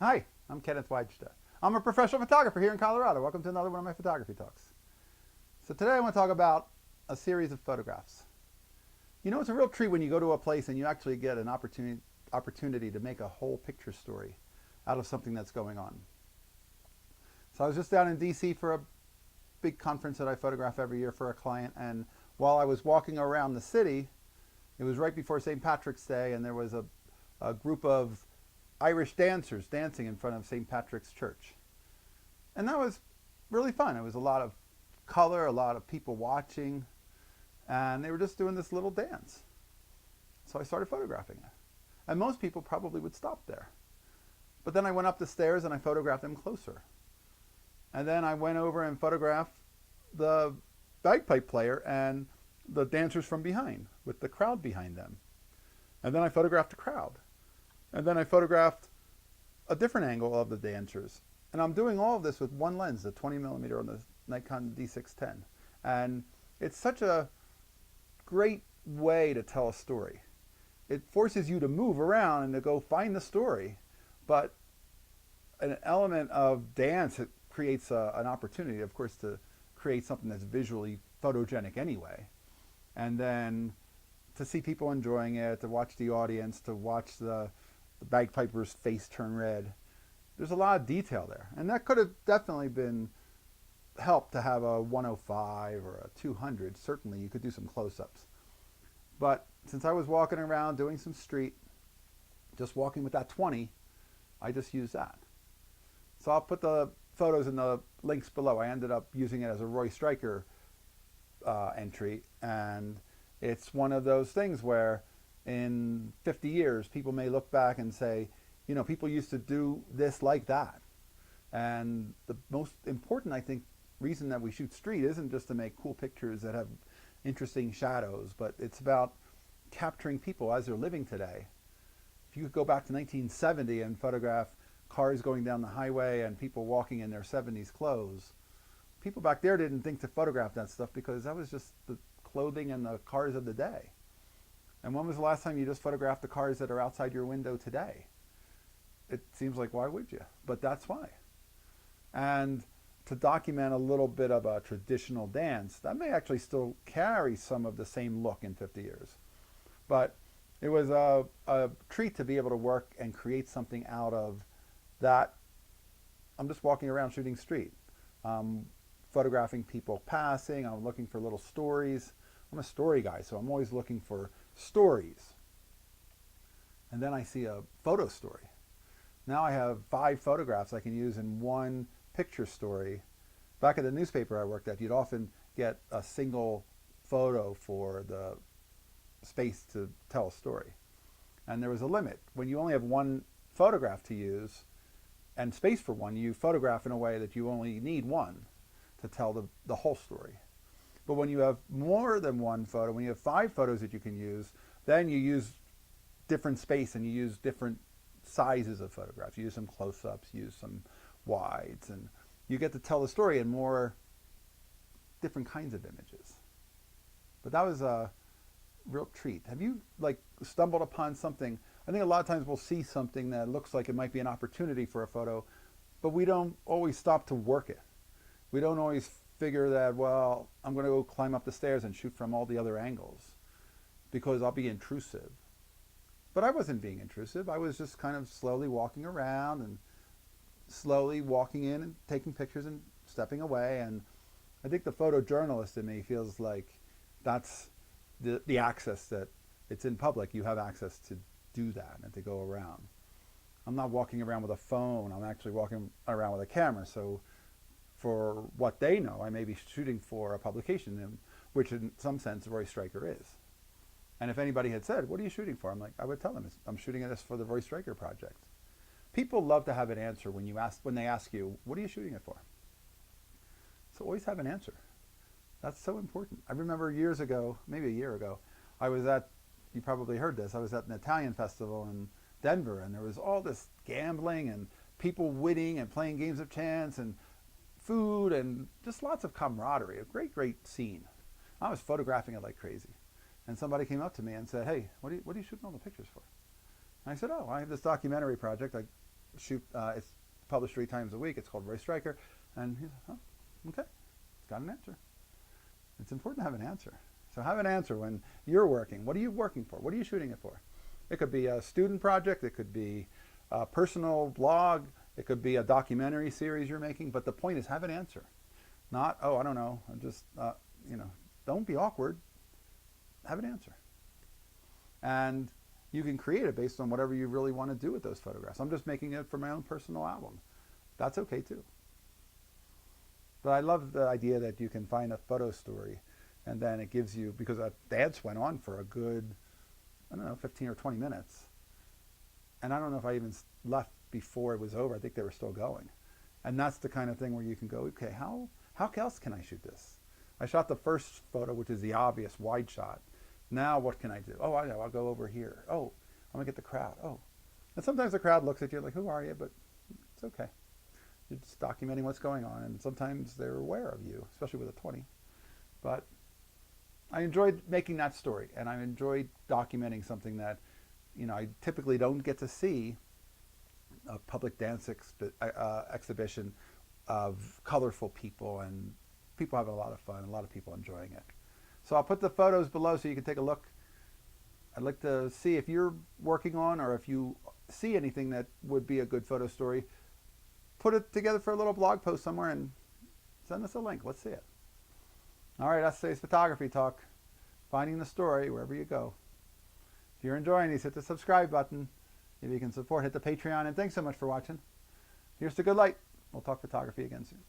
Hi, I'm Kenneth Wajda. I'm a professional photographer here in Colorado. Welcome to another one of my photography talks. So today I want to talk about a series of photographs. You know, it's a real treat when you go to a place and you actually get an opportunity to make a whole picture story out of something that's going on. So I was just down in DC for a big conference that I photograph every year for a client, and while I was walking around the city, it was right before St. Patrick's Day, and there was a group of Irish dancers dancing in front of St. Patrick's Church. And that was really fun. It was a lot of color, a lot of people watching, and they were just doing this little dance. So I started photographing it. And most people probably would stop there. But then I went up the stairs and I photographed them closer. And then I went over and photographed the bagpipe player and the dancers from behind, with the crowd behind them. And then I photographed the crowd. And then I photographed a different angle of the dancers. And I'm doing all of this with one lens, the 20 millimeter on the Nikon D610. And it's such a great way to tell a story. It forces you to move around and to go find the story, but an element of dance, it creates an opportunity, of course, to create something that's visually photogenic anyway. And then to see people enjoying it, to watch the audience, to watch the bagpiper's face turn red. There's a lot of detail there. And that could have definitely been helped to have a 105 or a 200. Certainly you could do some close-ups. But since I was walking around doing some street, just walking with that 20, I just used that. So I'll put the photos in the links below. I ended up using it as a Roy Stryker entry, and it's one of those things where in 50 years, people may look back and say, you know, people used to do this like that. And the most important, I think, reason that we shoot street isn't just to make cool pictures that have interesting shadows, but it's about capturing people as they're living today. If you could go back to 1970 and photograph cars going down the highway and people walking in their 70s clothes, people back there didn't think to photograph that stuff because that was just the clothing and the cars of the day. And when was the last time you just photographed the cars that are outside your window today? It seems like, why would you? But that's why. And to document a little bit of a traditional dance, that may actually still carry some of the same look in 50 years. But it was a treat to be able to work and create something out of that. I'm just walking around shooting street, photographing people passing. I'm looking for little stories. I'm a story guy, so I'm always looking for stories. And then I see a photo story. Now I have 5 photographs I can use in one picture story. Back at the newspaper I worked at, you'd often get a single photo for the space to tell a story. And there was a limit. When you only have one photograph to use and space for one, you photograph in a way that you only need one to tell the whole story. But when you have more than one photo, when you have 5 photos that you can use, then you use different space and you use different sizes of photographs. You use some close-ups, use some wides, and you get to tell the story in more different kinds of images. But that was a real treat. Have you stumbled upon something? I think a lot of times we'll see something that looks like it might be an opportunity for a photo, but we don't always stop to work it. We don't always figure that, well, I'm going to go climb up the stairs and shoot from all the other angles because I'll be intrusive. But I wasn't being intrusive. I was just kind of slowly walking around and slowly walking in and taking pictures and stepping away. And I think the photojournalist in me feels like that's the access, that it's in public. You have access to do that and to go around. I'm not walking around with a phone. I'm actually walking around with a camera. So for what they know, I may be shooting for a publication, which in some sense Roy Stryker is. And if anybody had said, what are you shooting for? I would tell them, I'm shooting this for the Roy Stryker project. People love to have an answer when they ask you, what are you shooting it for? So always have an answer. That's so important. I remember years ago, maybe a year ago, I was at, you probably heard this, I was at an Italian festival in Denver, and there was all this gambling and people winning and playing games of chance and food and just lots of camaraderie. A great, great scene. I was photographing it like crazy. And somebody came up to me and said, hey, what are you shooting all the pictures for? And I said, oh, I have this documentary project. I shoot. It's published 3 times a week. It's called Roy Stryker. And he's like, oh, okay, it's got an answer. It's important to have an answer. So have an answer when you're working. What are you working for? What are you shooting it for? It could be a student project. It could be a personal blog. It could be a documentary series you're making. But the point is, have an answer. Not, oh, I don't know. I'm just, don't be awkward. Have an answer. And you can create it based on whatever you really want to do with those photographs. I'm just making it for my own personal album. That's okay too. But I love the idea that you can find a photo story and then it gives you, because that dance went on for a good, 15 or 20 minutes. And I don't know if I even left before it was over. I think they were still going. And that's the kind of thing where you can go, okay, how else can I shoot this? I shot the first photo, which is the obvious wide shot. Now what can I do? Oh, I know, I'll go over here. Oh, I'm gonna get the crowd. Oh. And sometimes the crowd looks at you like, who are you? But it's okay. You're just documenting what's going on, and sometimes they're aware of you, especially with a 20. But I enjoyed making that story, and I enjoyed documenting something that, I typically don't get to see, a public dance exhibition of colorful people, and people having a lot of fun, a lot of people enjoying it. So I'll put the photos below so you can take a look. I'd like to see if you're working on, or if you see anything that would be a good photo story, put it together for a little blog post somewhere and send us a link. Let's see it. All right, that's today's photography talk. Finding the story wherever you go. If you're enjoying these, hit the subscribe button. If you can support, hit the Patreon. And thanks so much for watching. Here's to good light. We'll talk photography again soon.